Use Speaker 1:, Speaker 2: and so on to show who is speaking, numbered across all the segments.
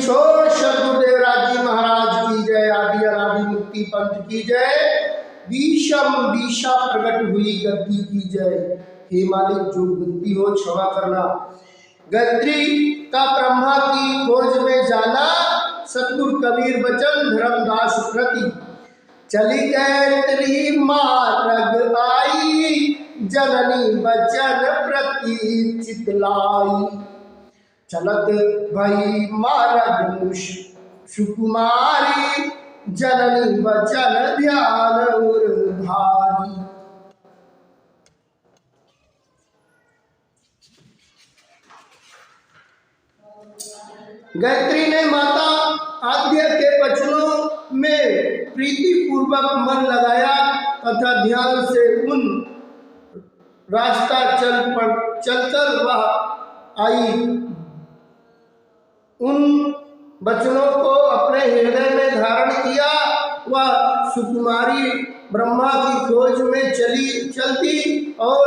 Speaker 1: छोड़ सदगुरुदेव राजी महाराज की जय। आदि अनादि मुक्ति पंथ की जय। विषम विषा प्रकट हुई गद्दी की जय। हे मालिक जो गलती हो क्षमा करना। गद्दी का ब्रह्मा की खोज में जाना, सतगुरु कबीर बचन धर्मदास प्रति। चली गैत्री मार्ग आई, जननी बचन प्रति चितलाई। चलत भई मार्ग सुकुमारी, जननी बचन ध्यान उर भारी। गायत्री ने माता आद्य के वचनों में प्रीति पूर्वक मन लगाया तथा ध्यान से उन रास्ता चलकर वह आई। उन वचनों को अपने हृदय में धारण किया। वह सुकुमारी ब्रह्मा की खोज में चलती और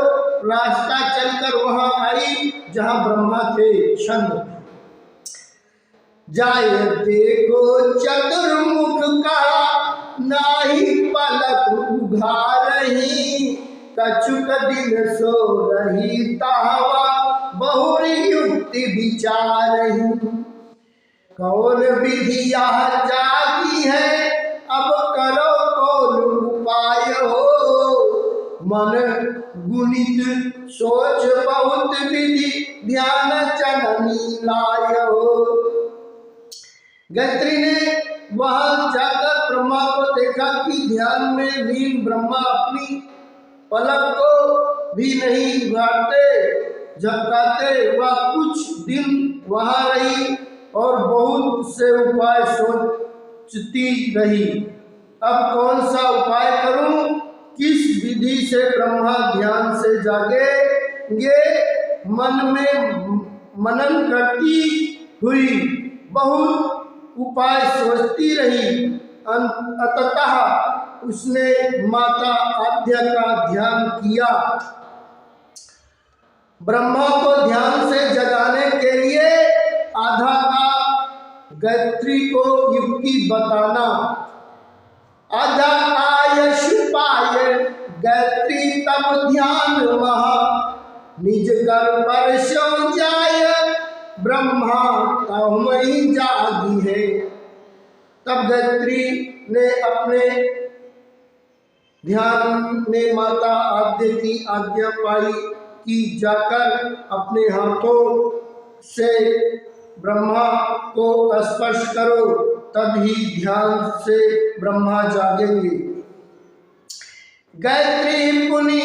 Speaker 1: रास्ता चलकर वहां आई जहां ब्रह्मा थे। छंद जाय देखो चतुर्मुख का, नाही पलक उघारही। कछुक दिन सो रही तावा, बहुरी युक्ति विचारही। कौन विधिया जागी है, अब करो कौन उपाय हो। मन गुणित सोच बहुत विधि, ध्यान जननी लाय हो। गायत्री ने वहां जाकर ब्रह्मा को देखा कि ध्यान में लीन ब्रह्मा अपनी पलक को भी नहीं उघाड़ते झपकाते। वह कुछ दिन वहां रही और बहुत से उपाय सोचती रही। अब कौन सा उपाय करूं, किस विधि से ब्रह्मा ध्यान से जागेंगे। मन में मनन करती हुई बहुत उपाय सोचती रही। अंततः उसने माता आद्य का ध्यान किया। ब्रह्मा को ध्यान से जगाने के लिए आधा का गायत्री को युक्ति बताना। आधा आयश पाए गायत्री तब ध्यान महा, निज कर पर सो जाय ब्रह्मा तब मई जागी है। तब गायत्री ने अपने ध्यान में माता आद्य की आज्ञा पाई कि जाकर अपने हाथों से ब्रह्मा को स्पर्श करो, तभी ध्यान से ब्रह्मा जागेंगे। गायत्री पुनि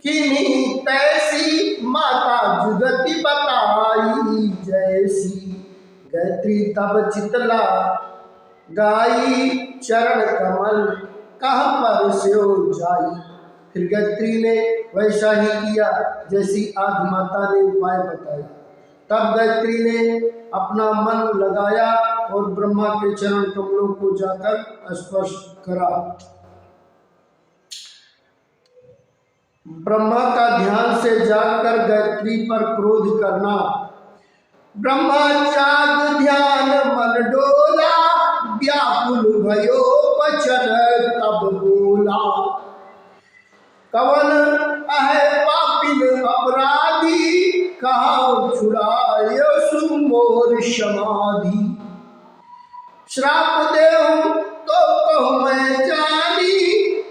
Speaker 1: किन्हीं तैसी, माता जुगति बताई जैसी। गायत्री तब चितला गाई, चरण कमल कहाँ पर स्यो जाई। फिर गायत्री ने वैसा ही किया जैसी आदि माता ने उपाय बताया। तब गायत्री ने अपना मन लगाया और ब्रह्मा के चरण कमलों को जाकर स्पर्श करा। ब्रह्मा का ध्यान से जागकर गायत्री पर क्रोध करना। ब्रह्मा जाग ध्यान मन डोला, व्याकुल भयो वचन तब बोला। कवन है पापिन अपराधी, कहाँ छुड़ायो सुमोर समाधि। श्राप देहु तो कहूँ मैं जानी,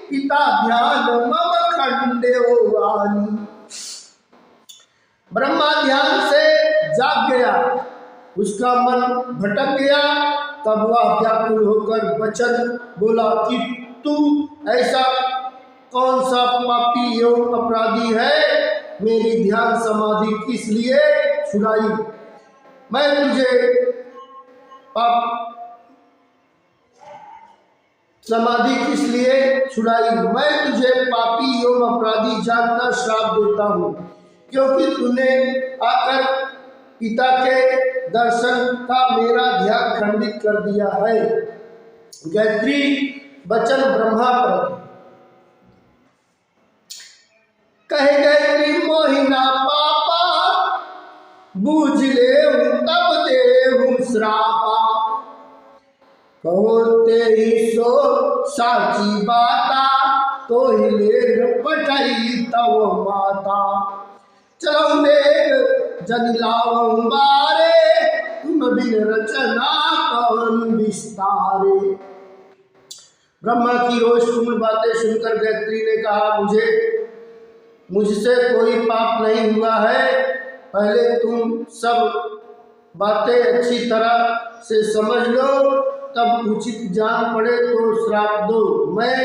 Speaker 1: पिता ध्यान मम खंडेओ वाणी। ब्रह्मा ध्यान से जाग गया, उसका मन भटक गया। तब वह व्याकुल होकर वचन बोला कि तू ऐसा कौन सा पापी एवं अपराधी है, मेरी ध्यान समाधि किस लिए छुड़ाई। मैं तुझे समाधि किस लिए छुड़ाई। मैं तुझे पापी एवं अपराधी जानकर श्राप देता हूँ, क्योंकि तूने आकर पिता के दर्शन का मेरा ध्यान खंडित कर दिया है। गायत्री वचन ब्रह्मा पर कहे गायत्री मोहिना पापा, बूझ ले तब देहु श्रापा। कहो ते ही सो साची बाता, तो ही ले पटाई तव माता। चलो मेघ जनि लावं बारे, तुम बिन रचना कौन विस्तारे। ब्रह्मा की रोषपूर्ण बातें सुनकर गायत्री ने कहा, मुझसे कोई पाप नहीं हुआ है। पहले तुम सब बातें अच्छी तरह से समझ लो, तब उचित जान पड़े तो श्राप दो। मैं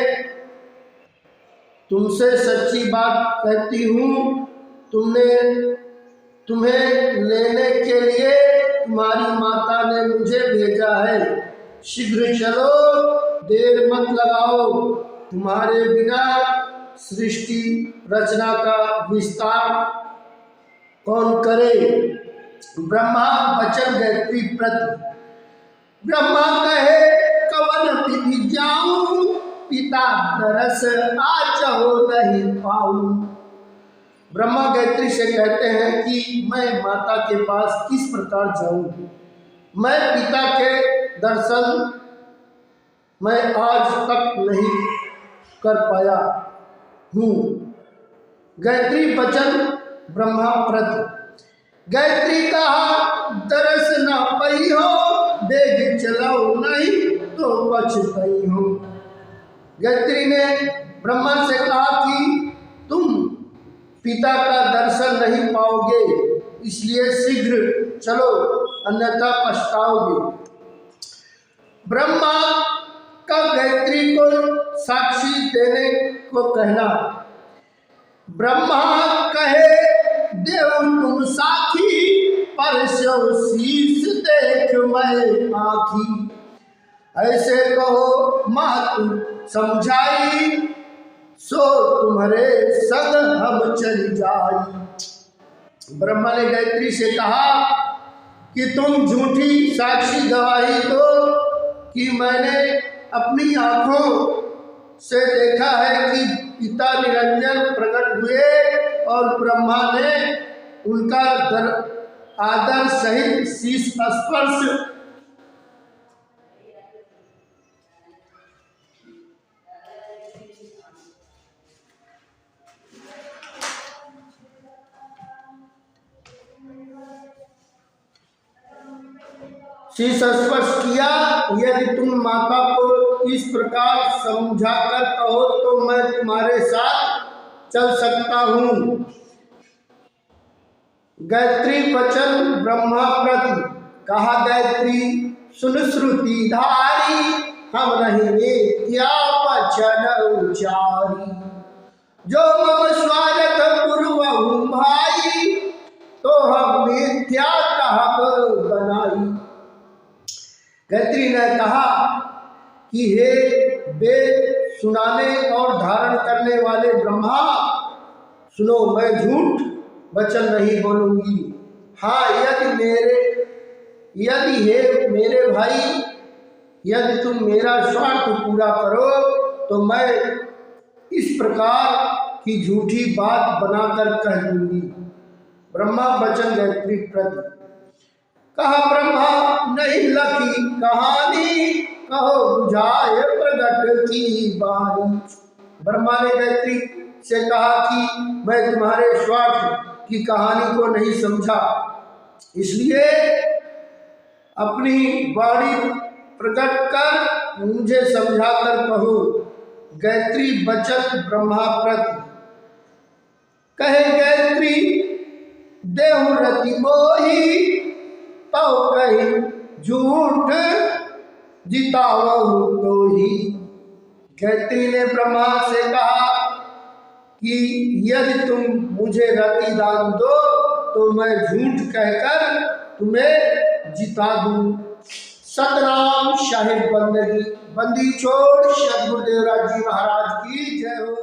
Speaker 1: तुमसे सच्ची बात कहती हूँ, तुम्हें लेने के लिए तुम्हारी माता ने मुझे भेजा है। शीघ्र चलो, देर मत लगाओ। तुम्हारे बिना सृष्टि रचना का विस्तार कौन करे। ब्रह्मा वचन गायत्री प्रति। ब्रह्मा कहे कवन विधि जाऊं, पिता दरस आचहो नहीं पाऊं। ब्रह्मा गायत्री से कहते हैं कि मैं माता के पास किस प्रकार जाऊं। मैं पिता के दर्शन मैं आज तक नहीं कर पाया हूँ। गायत्री वचन ब्रह्मा प्रति। गायत्री कहा दरस न पई हो, बेग चलाओ नहीं तो पछतई हो। गायत्री ने ब्रह्मा से कहा कि तुम पिता का दर्शन नहीं पाओगे, इसलिए शीघ्र चलो अन्यथा पछताओगे। ब्रह्मा का गायत्री को साक्षी देने को कहना। ब्रह्मा कहे देव तुम साखी, परसो शीश देख मैं आखी। ऐसे कहो महतु समझाई, सो तुम्हारे संग हम चली जाई। ब्रह्मा ने गायत्री से कहा कि तुम झूठी साक्षी गवाही दो कि मैंने अपनी आंखों से देखा है कि पिता निरंजन प्रकट हुए और ब्रह्मा ने उनका आदर सहित शीश स्पर्श किया। यदि तुम माता को इस प्रकार समझाकर कहो तो मैं तुम्हारे साथ चल सकता हूँ। गायत्री वचन ब्रह्मा प्रति। कहा गायत्री सुन श्रुति धारी, हम नहीं क्या वचन उचारी। जो मम स्वागत पूर्व भाई, तो हम मिथ्या कहब बनाई। गायत्री ने कहा कि हे वेद सुनाने और धारण करने वाले ब्रह्मा, सुनो मैं झूठ वचन नहीं बोलूंगी। हाँ यदि हे मेरे भाई, यदि तुम मेरा स्वार्थ पूरा करो तो मैं इस प्रकार की झूठी बात बनाकर कह दूंगी। ब्रह्मा वचन गायत्री प्रति। कहा ब्रह्मा नहीं लखी कहानी, कहो बुझाए प्रगट की बानी। ब्रह्मा ने गायत्री से कहा कि मैं तुम्हारे स्वार्थ की कहानी को नहीं समझा, इसलिए अपनी वाणी प्रकट कर मुझे समझाकर कहो। गायत्री वचन ब्रह्मा प्रति। कहे गायत्री देहु रति मोही, तो कहीं झूठ जितावहु तो ही। गायत्री ने ब्रह्मा से कहा कि यदि तुम मुझे रति दान दो तो मैं झूठ कहकर तुम्हें जिता दूं। सतनाम साहिब बंदी छोड़ सद्गुरुदेव राज जी महाराज की जय हो।